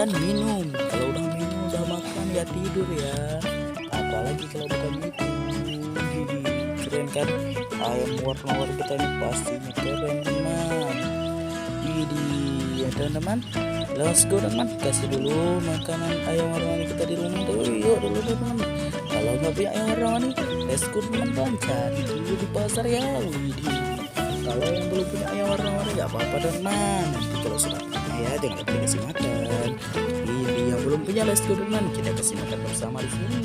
makan minum. Kalau udah minum udah makan ya tidur ya, apalagi kalau bukan itu. Jadi keren kan, ayam warna-warni kita ini pastinya keren teman. Jadi ya teman-teman, let's go teman, kasih dulu makanan ayam warna-warni kita di rumah tuh. Yuk dulu teman, kalau nggak punya ayam warna-warni let's go teman, cari dulu di pasar ya. Widih, kalau yang belum punya ayam warna-warni nggak apa-apa teman, nanti kalau sudah punya ya jangan lupa dikasih makan. Ini yang belum punya let's go teman, kita kasih makan bersama di sini.